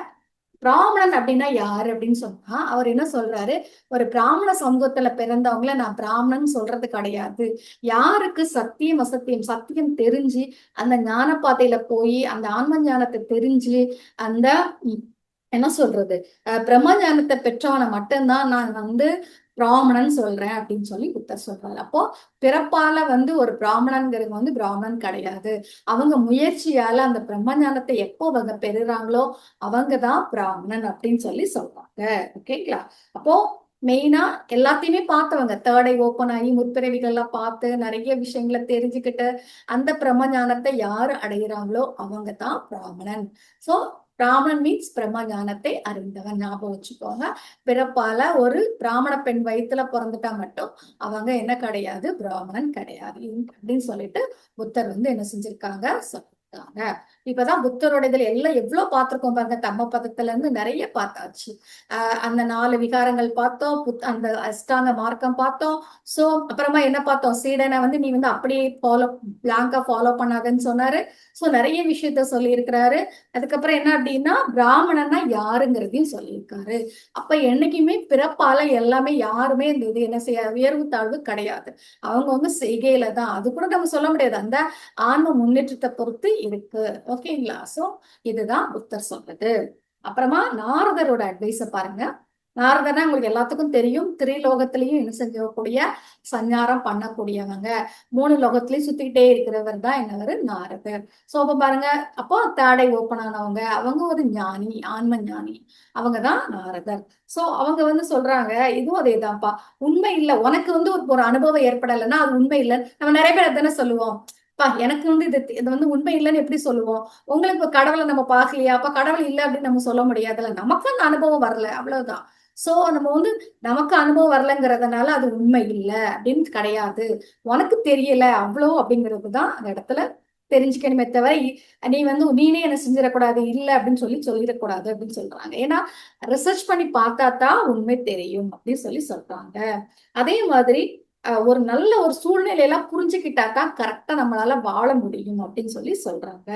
பிராமணன் அப்படின்னா யாரு அப்படின்னு சொன்னா அவர் என்ன சொல்றாரு, ஒரு பிராமண சமூகத்துல பிறந்தவங்கள நான் பிராமணன் சொல்றது கிடையாது. யாருக்கு சத்தியம் அசத்தியம் சத்தியம் தெரிஞ்சு அந்த ஞான பாதையில போய் அந்த ஆன்ம ஞானத்தை தெரிஞ்சு அந்த என்ன சொல்றது, பிரம்ம ஞானத்தை பெற்றவனை மட்டும்தான் நான் வந்து பிராமணன் சொல்றேன் அப்படின்னு சொல்லி புத்தர் சொல்றாரு. அப்போ பிறப்பால வந்து ஒரு பிராமணன்கிறது வந்து பிராமணன் கிடையாது. அவங்க முயற்சியால அந்த பிரம்ம ஞானத்தை எப்போ அவங்க பெறுறாங்களோ அவங்கதான் பிராமணன் அப்படின்னு சொல்லி சொல்றாங்க. ஓகேங்களா? அப்போ மெயினா எல்லாத்தையுமே பார்த்தவங்க தேர்ட் ஐ ஓப்பன் ஆகி முற்பிறவிகள் எல்லாம் பார்த்து நிறைய விஷயங்களை தெரிஞ்சுக்கிட்டு அந்த பிரம்ம ஞானத்தை யாரு அடைகிறாங்களோ அவங்க தான் பிராமணன். சோ பிராமணன் மீன்ஸ் பிரம்ம ஞானத்தை அறிந்தவன். ஞாபகம் வச்சுக்கோங்க. பிறப்பால ஒரு பிராமண பெண் வயித்துல பிறந்துட்டா மட்டும் அவங்க என்ன கிடையாது, பிராமணன் கிடையாது அப்படின்னு சொல்லிட்டு புத்தர் வந்து என்ன செஞ்சிருக்காங்க, சொல்லிருக்காங்க. இப்பதான் புத்தரோட இதுல எல்லாம் எவ்வளவு பார்த்திருக்கோம் பாருங்க. தம்ம பதத்துல இருந்து நிறைய பார்த்தாச்சு. அந்த 4 விகாரங்கள் பார்த்தோம், அந்த அஷ்டாங்க மார்க்கம் பார்த்தோம். சோ அப்புறமா என்ன பார்த்தோம், சீடனை வந்து நீ வந்து அப்படியே பிளாங்கா ஃபாலோ பண்ணாதன்னு சொன்னாரு. சோ நிறைய விஷயத்த சொல்லி இருக்கிறாரு. அதுக்கப்புறம் என்ன அப்படின்னா பிராமணன்னா யாருங்கிறதையும் சொல்லியிருக்காரு. அப்ப என்னைக்குமே பிறப்பால எல்லாமே யாருமே இந்த இது என்ன செய்ய உயர்வு தாழ்வு கிடையாது. அவங்கவுங்க செய்கையில தான். அது கூட நம்ம சொல்ல முடியாது, அந்த ஆன்ம முன்னேற்றத்தை பொறுத்து இருக்கு. ஓகேங்களா? சோ இதுதான் புத்தர் சொல்றது. அப்புறமா நாரதரோட அட்வைஸ பாருங்க. நாரதர்னா உங்களுக்கு எல்லாத்துக்கும் தெரியும். திரிலோகத்திலையும் என்ன செஞ்சக்கூடிய சஞ்சாரம் பண்ணக்கூடியவங்க. 3 லோகத்திலயும் சுத்திக்கிட்டே இருக்கிறவர் தான் என்னவரு, நாரதர். சோ அப்ப பாருங்க, அப்போ தாடை ஓப்பன் ஆனவங்க, அவங்க ஒரு ஞானி, ஆன்ம ஞானி. அவங்கதான் நாரதர். சோ அவங்க வந்து சொல்றாங்க, இதுவும் அதேதான்ப்பா. உண்மை இல்ல, உனக்கு வந்து ஒரு அனுபவம் ஏற்படலைன்னா அது உண்மை இல்லைன்னு நம்ம நிறைய பேர் தானே சொல்லுவோம். எனக்கு வந்து இது வந்து உண்மை இல்லைன்னு எப்படி சொல்லுவோம்? உங்களுக்கு கடவுளை நம்ம பார்க்கலையா, அப்ப கடவுள் இல்லை அப்படின்னு நம்ம சொல்ல முடியாதுல்ல. நமக்கு அந்த அனுபவம் வரல, அவ்வளவுதான். சோ நம்ம வந்து நமக்கு அனுபவம் வரலங்கிறதுனால அது உண்மை இல்லை அப்படின்னு கிடையாது. உனக்கு தெரியல அவ்வளோ அப்படிங்கிறதுதான் அந்த இடத்துல தெரிஞ்சுக்கணுமே தவிர நீ வந்து நீனே என்ன செஞ்சிடக்கூடாது, இல்லை அப்படின்னு சொல்லி சொல்லிடக்கூடாது அப்படின்னு சொல்றாங்க. ஏன்னா ரிசர்ச் பண்ணி பார்த்தா தான் உண்மை தெரியும் அப்படின்னு சொல்லி சொல்றாங்க. அதே மாதிரி ஒரு நல்ல ஒரு சூழ்நிலையெல்லாம் புரிஞ்சுக்கிட்டா தான் கரெக்டா நம்மளால வாழ முடியும் அப்படின்னு சொல்லி சொல்றாங்க.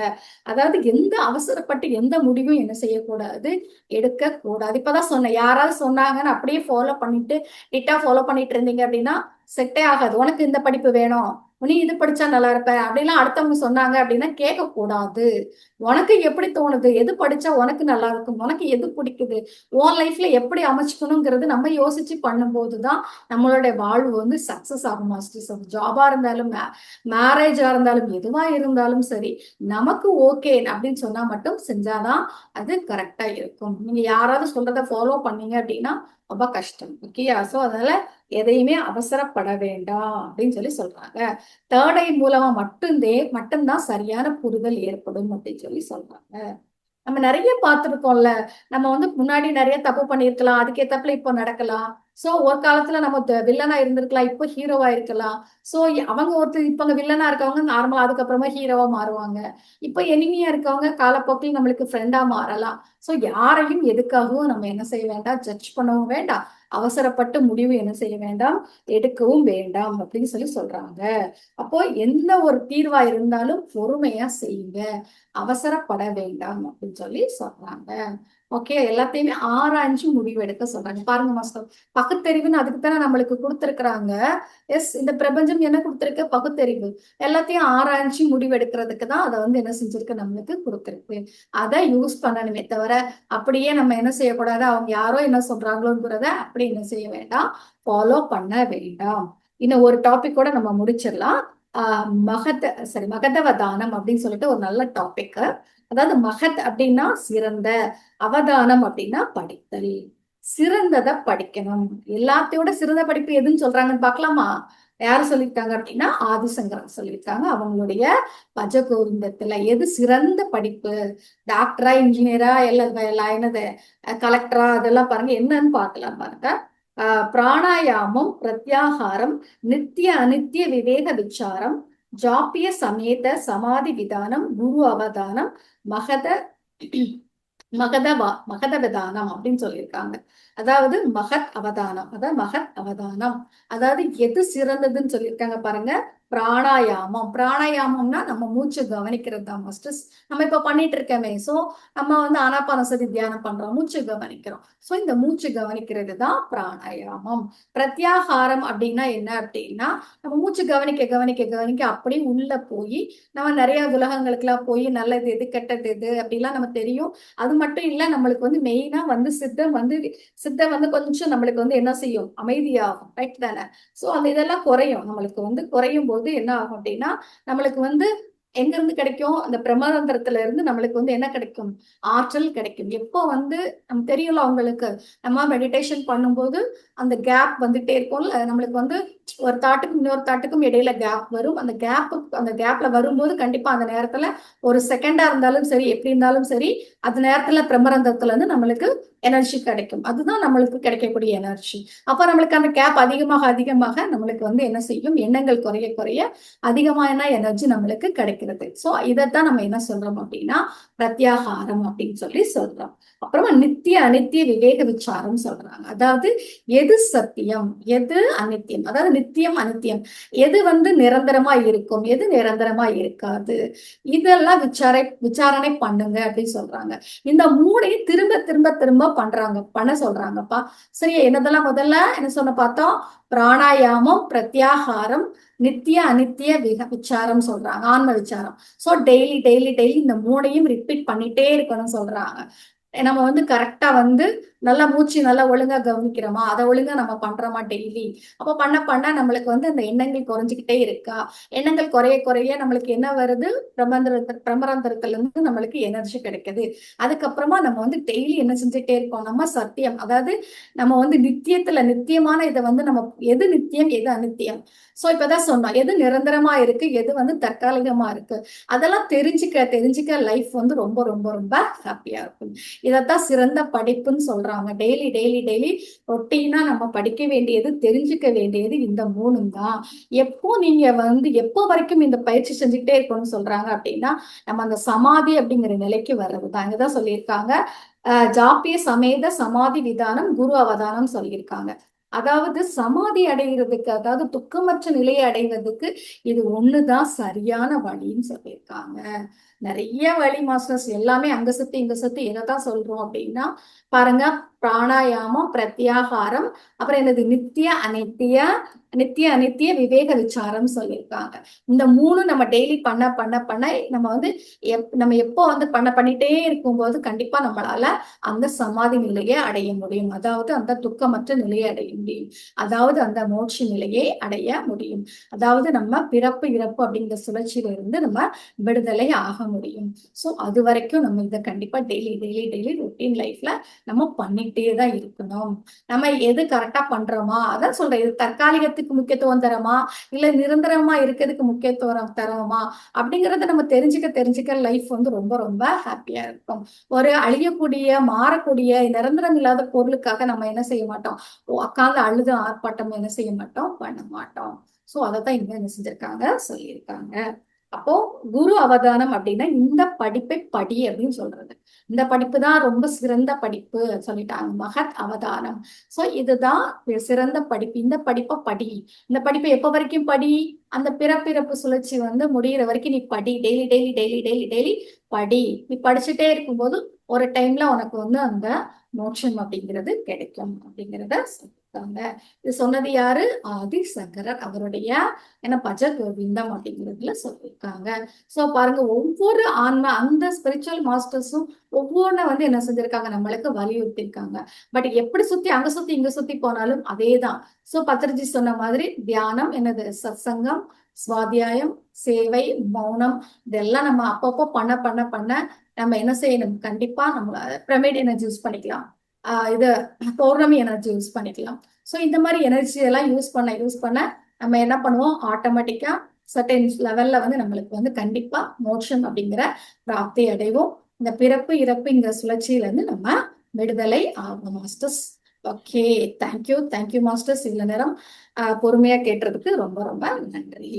அதாவது எந்த அவசரப்பட்டு எந்த முடிவும் என்ன செய்யக்கூடாது, எடுக்க கூடாது. இப்பதான் சொன்னேன், யாராவது சொன்னாங்கன்னு அப்படியே ஃபாலோ பண்ணிட்டு நீட்டா ஃபாலோ பண்ணிட்டு இருந்தீங்க அப்படின்னா செட்டே ஆகாது. உனக்கு இந்த படிப்பு வேணும், நீ இது படிச்சா நல்லா இருப்ப அப்படிலாம் அடுத்தவங்க சொன்னாங்க அப்படின்னா கேட்க கூடாது. உனக்கு எப்படி தோணுது, எது படிச்சா உனக்கு நல்லா இருக்கும், உனக்கு எது பிடிக்குது, உன் லைஃப்ல எப்படி அமைச்சுக்கணுங்கிறது நம்ம யோசிச்சு பண்ணும்போதுதான் நம்மளுடைய வாழ்வு வந்து சக்சஸ் ஆகும். மாஸ்டர்ஸ் ஜாபா இருந்தாலும் மேரேஜா இருந்தாலும் எதுவா இருந்தாலும் சரி, நமக்கு ஓகே அப்படின்னு சொன்னா மட்டும் செஞ்சாதான் அது கரெக்டா இருக்கும். நீங்க யாராவது சொல்றத ஃபாலோ பண்ணீங்க அப்படின்னா ரொம்ப கஷ்டம். ஓகேயா? சோ அதனால எதையுமே அவசரப்பட வேண்டாம் அப்படின்னு சொல்லி சொல்றாங்க. தேர்ட் ஐ மூலமா மட்டும்தான் சரியான புரிதல் ஏற்படும் அப்படின்னு சொல்லி சொல்றாங்க. நம்ம நிறைய பார்த்திருக்கோம்ல. நம்ம வந்து முன்னாடி நிறைய தப்பு பண்ணியிருக்கலாம், அதுக்கேத்தாப்புல இப்போ நடக்கலாம். சோ ஒரு காலத்துல நம்ம வில்லனா இருந்திருக்கலாம், இப்போ ஹீரோவா இருக்கலாம். சோ அவங்க ஒருத்தர் இப்ப வில்லனா இருக்கவங்க நார்மலா அதுக்கப்புறமா ஹீரோவா மாறுவாங்க. இப்ப எனிமியா இருக்கவங்க காலப்போக்கில் நம்மளுக்கு ஃப்ரெண்டா மாறலாம். சோ யாரையும் எதுக்காகவும் நம்ம என்ன செய்ய வேண்டாம், ஜட்ஜ் பண்ணவும் வேண்டாம், அவசரப்பட்டு முடிவு என்ன செய்ய வேண்டாம், எடுக்கவும் வேண்டாம் அப்படின்னு சொல்லி சொல்றாங்க. அப்போ எந்த ஒரு தீர்வா இருந்தாலும் பொறுமையா செய்யுங்க, அவசரப்பட வேண்டாம் அப்படின்னு சொல்லி சொல்றாங்க. ஓகே, எல்லாத்தையுமே ஆராய்ஞ்சு முடிவெடுக்க சொல்றாங்க. பாருங்க மாஸ்டர், பகுத்தறிவுன்னு அதுக்கு தானே நம்மளுக்கு கொடுத்துருக்குறாங்க. எஸ், இந்த பிரபஞ்சம் என்ன கொடுத்துருக்கு? பகுத்தறிவு. எல்லாத்தையும் ஆராய்ச்சி முடிவெடுக்கிறதுக்கு தான் அதை வந்து என்ன செஞ்சிருக்கு, நம்மளுக்கு கொடுத்துருக்கு. அதை யூஸ் பண்ணணுமே தவிர அப்படியே நம்ம என்ன செய்யக்கூடாது, அவங்க யாரோ என்ன சொல்றாங்களோங்கிறத அப்படி என்ன செய்ய வேண்டாம், ஃபாலோ பண்ண வேண்டாம். இன்னும் ஒரு டாபிக் கூட நம்ம முடிச்சிடலாம். மகதவதானம் அப்படின்னு சொல்லிட்டு ஒரு நல்ல டாபிக். அதாவது மகத் அப்படின்னா சிறந்த, அவதானம் அப்படின்னா படித்தல். சிறந்ததை படிக்கணும். எல்லாத்தையோட சிறந்த படிப்பு எதுன்னு சொல்றாங்கன்னு பார்க்கலாமா? யாரு சொல்லியிருக்காங்க அப்படின்னா ஆதிசங்கரன் சொல்லியிருக்காங்க. அவங்களுடைய பஜகோவிந்தத்துல எது சிறந்த படிப்பு, டாக்டரா, இன்ஜினியரா, எல்லாம் என்னது, கலெக்டரா, அதெல்லாம் பாருங்க என்னன்னு பார்க்கலாம் பாருங்க. பிராணாயாமம், பிரத்யாகாரம், நித்திய அனித்திய விவேக விசாரம், ஜாப்பிய சமேத சமாதி விதானம், குரு அவதானம், மகத மகதவதானம் அப்படின்னு சொல்லியிருக்காங்க. அதாவது மகத் அவதானம், அதாவது எது சிறந்ததுன்னு சொல்லியிருக்காங்க பாருங்க. பிராணாயாமம். பிராணாயாமம்னா நம்ம மூச்சு கவனிக்கிறது தான் மாஸ்டர்ஸ். நம்ம இப்ப பண்ணிட்டு இருக்கோமே, சோ நம்ம வந்து ஆனாபானசதி தியானம் பண்றோம், மூச்சு கவனிக்கிறோம். சோ இந்த மூச்சு கவனிக்கிறது தான் பிராணாயாமம். பிரத்யாகாரம் அப்படின்னா என்ன அப்படின்னா, நம்ம மூச்சு கவனிக்க கவனிக்க கவனிக்க அப்படியே உள்ள போய் நம்ம நிறைய உலகங்களுக்குலாம் போய் நல்லது எது கெட்டது எது அப்படிலாம் நம்ம தெரியும். அது மட்டும் இல்ல, நம்மளுக்கு வந்து மெயினா வந்து சித்தம் வந்து கொஞ்சம் நம்மளுக்கு வந்து என்ன செய்யும், அமைதியாகும். ரைட் தானே? சோ அந்த இதெல்லாம் குறையும். நம்மளுக்கு வந்து குறையும் போது என்ன ஆகும் அப்படின்னா, நம்மளுக்கு வந்து எங்க இருந்து கிடைக்கும், அந்த பிரம்மரந்திரத்துல இருந்து நம்மளுக்கு வந்து என்ன கிடைக்கும், ஆற்றல் கிடைக்கும். எப்போ வந்து நமக்கு தெரியும்ல அவங்களுக்கு, நம்ம மெடிடேஷன் பண்ணும்போது அந்த கேப் வந்துட்டே இருக்கும்ல, நம்மளுக்கு வந்து ஒரு தாட்டுக்கும் இன்னொரு தாட்டுக்கும் இடையில கேப் வரும். அந்த கேப்ல வரும்போது கண்டிப்பா அந்த நேரத்துல ஒரு செகண்டா இருந்தாலும் சரி, எப்படி இருந்தாலும் சரி, அந்த நேரத்துல பிரம்மரந்தத்துல இருந்து நம்மளுக்கு எனர்ஜி கிடைக்கும். அதுதான் நம்மளுக்கு கிடைக்கக்கூடிய எனர்ஜி. அப்ப நம்மளுக்கு அந்த கேப் அதிகமாக அதிகமாக நம்மளுக்கு வந்து என்ன செய்யும், எண்ணங்கள் குறைய குறைய அதிகமான எனர்ஜி நம்மளுக்கு கிடைக்கிறது. சோ இதைத்தான் நம்ம என்ன சொல்றோம் அப்படின்னா பிரத்யாகாரம் அப்படின்னு சொல்லி சொல்றோம். அப்புறமா நித்திய அனித்திய விவேக விசாரம் சொல்றாங்க. அதாவது எது சத்தியம், எது அனித்தியம், அதாவது நித்தியம் அனித்தியம், எது வந்து நிரந்தரமா இருக்கும், எது நிரந்தரமா இருக்காது, இதெல்லாம் விசாரணை பண்ணுங்க அப்படின்னு சொல்றாங்க. இந்த மூணையும் திரும்ப திரும்ப திரும்ப பண்ண சொல்றாங்கப்பா. சரி, என்னதெல்லாம் முதல்ல என்ன சொன்ன பார்த்தோம், பிராணாயாமம், பிரத்யாகாரம், நித்திய அனித்திய விசாரம் சொல்றாங்க, ஆன்ம விசாரம். சோ டெய்லி டெய்லி டெய்லி இந்த மூணையும் ரிப்பீட் பண்ணிட்டே இருக்கணும்னு சொல்றாங்க. நம்ம வந்து கரெக்டா வந்து நல்லா மூச்சு நல்லா ஒழுங்கா கவனிக்கிறோமா, அதை ஒழுங்கா நம்ம பண்றோமா டெய்லி. அப்ப பண்ண பண்ண நம்மளுக்கு வந்து அந்த எண்ணங்கள் குறைஞ்சிக்கிட்டே இருக்கா. எண்ணங்கள் குறைய குறைய நம்மளுக்கு என்ன வருது, பிரம்மரந்திரத்துல இருந்து நம்மளுக்கு எனர்ஜி கிடைக்குது. அதுக்கப்புறமா நம்ம வந்து டெய்லி என்ன செஞ்சுட்டே இருக்கோம், நம்ம சத்தியம், அதாவது நம்ம வந்து நித்தியமான இதை வந்து நம்ம எது நித்தியம் எது அநித்தியம். சோ இப்பதான் சொன்னோம், எது நிரந்தரமா இருக்கு, எது வந்து தற்காலிகமா இருக்கு, அதெல்லாம் தெரிஞ்சுக்க தெரிஞ்சுக்க லைஃப் வந்து ரொம்ப ரொம்ப ரொம்ப ஹாப்பியா இருக்கும். இதைத்தான் சிறந்த படிப்புன்னு சொல்றாங்க. டெய்லி டெய்லி டெய்லி ரொட்டீனா நம்ம படிக்க வேண்டியது, தெரிஞ்சுக்க வேண்டியது இந்த மூணும் தான். எப்போ வரைக்கும் இந்த பயிற்சி செஞ்சுக்கிட்டே இருக்கணும்னு சொல்றாங்க அப்படின்னா, நம்ம அந்த சமாதி அப்படிங்கிற நிலைக்கு வர்றதுதான். இங்கதான் சொல்லியிருக்காங்க, ஜாப்பிய சமேத சமாதி விதானம், குரு அவதானம் சொல்லியிருக்காங்க. அதாவது சமாதி அடைகிறதுக்கு, அதாவது துக்கமற்ற நிலையை அடைவதற்கு இது ஒண்ணுதான் சரியான வழின்னு சொல்லியிருக்காங்க. நிறைய வழி மாஸ்டர்ஸ், எல்லாமே அங்க சுத்தி இங்க சுத்தி எதைதான் சொல்றோம் அப்படின்னா பாருங்க, பிராணாயாமம், பிரத்யாகாரம், அப்புறம் என்னது நித்திய அனித்திய விவேக விசாரம் சொல்லியிருக்காங்க. இந்த மூணு நம்ம டெய்லி பண்ண பண்ண பண்ண நம்ம வந்து நம்ம எப்போ வந்து பண்ணிட்டே இருக்கும்போது கண்டிப்பா நம்மளால அந்த சமாதி நிலையை அடைய முடியும். அதாவது அந்த துக்கமற்ற நிலையை அடைய முடியும். அதாவது அந்த மோட்ச நிலையை அடைய முடியும். அதாவது நம்ம பிறப்பு இறப்பு அப்படிங்கிற சுழற்சியில இருந்து நம்ம விடுதலை ஆக முடியும். சோ அது வரைக்கும் நம்ம இதை கண்டிப்பா டெய்லி டெய்லி டெய்லி ரொட்டீன் லைஃப்ல நம்ம பண்ணிட்டே தான் இருக்கணும். நம்ம எது கரெக்டா பண்றோமா, அதான் சொல்றேன், இது தற்காலிகத்துக்கு முக்கியத்துவம் தரமா இல்ல நிரந்தரமா இருக்கிறதுக்கு முக்கியத்துவம் தரோமா அப்படிங்கறத நம்ம தெரிஞ்சுக்க தெரிஞ்சுக்க லைஃப் வந்து ரொம்ப ரொம்ப ஹாப்பியா இருக்கும். ஒரு அழியக்கூடிய, மாறக்கூடிய, நிரந்தரம் இல்லாத பொருளுக்காக நம்ம என்ன செய்ய மாட்டோம், உட்கார்ந்து அழுது ஆர்ப்பாட்டம் என்ன செய்ய மாட்டோம், பண்ண மாட்டோம். சோ அதைத்தான் இங்க என்ன செஞ்சிருக்காங்க, சொல்லியிருக்காங்க. அப்போ குரு அவதானம் அப்படின்னா இந்த படிப்பை படி அப்படின்னு சொல்றது. இந்த படிப்பு தான் ரொம்ப சிறந்த படிப்பு சொல்லிட்டாங்க. மகத் அவதானம். சோ இதுதான் சிறந்த படிப்பு. இந்த படிப்பை படி. இந்த படிப்பை எப்ப வரைக்கும் படி? அந்த பிறப்பிறப்பு சுழற்சி வந்து முடியிற வரைக்கும் நீ படி. Daily daily daily daily daily படி. நீ படிச்சுட்டே இருக்கும்போது ஒரு டைம்ல உனக்கு வந்து அந்த மோட்சம் அப்படிங்கிறது கிடைக்கும் அப்படிங்கிறத சொல்லியிருக்காங்க. இது சொன்னது யாரு? ஆதிசங்கரர் அவருடைய என்ன பஜ கோவிந்தம் அப்படிங்கிறதுல சொல்லியிருக்காங்க. சோ பாருங்க, ஒவ்வொரு ஆன்மா அந்த ஸ்பிரிச்சுவல் மாஸ்டர்ஸும் ஒவ்வொன்றை வந்து என்ன செஞ்சிருக்காங்க, நம்மளுக்கு வலியுறுத்தி இருக்காங்க. பட் எப்படி சுத்தி அங்க சுத்தி இங்க சுத்தி போனாலும் அதேதான். சோ பத்ரிஜி சொன்ன மாதிரி தியானம் என்னது, சத்சங்கம், சுவாத்தியாயம், சேவை, மௌனம், இதெல்லாம் நம்ம அப்பப்போ பண்ண பண்ண பண்ண நம்ம என்ன செய்யணும், கண்டிப்பா நம்ம பிரமிட் எனர்ஜி யூஸ் பண்ணிக்கலாம். இது பௌர்ணமி எனர்ஜி யூஸ் பண்ணிக்கலாம். ஸோ இந்த மாதிரி எனர்ஜி எல்லாம் யூஸ் பண்ண நம்ம என்ன பண்ணுவோம், ஆட்டோமேட்டிக்கா சர்டன் லெவல்ல வந்து நம்மளுக்கு வந்து கண்டிப்பா மோட்சம் அப்படிங்கிற பிராப்தி அடைவோம். இந்த பிறப்பு இறப்புங்கிற சுழற்சியில இருந்து நம்ம விடுதலை ஆகும் மாஸ்டர்ஸ். Okay, thank you masters. இவ்வளவு நேரம் பொறுமையா கேட்டதுக்கு ரொம்ப ரொம்ப நன்றி.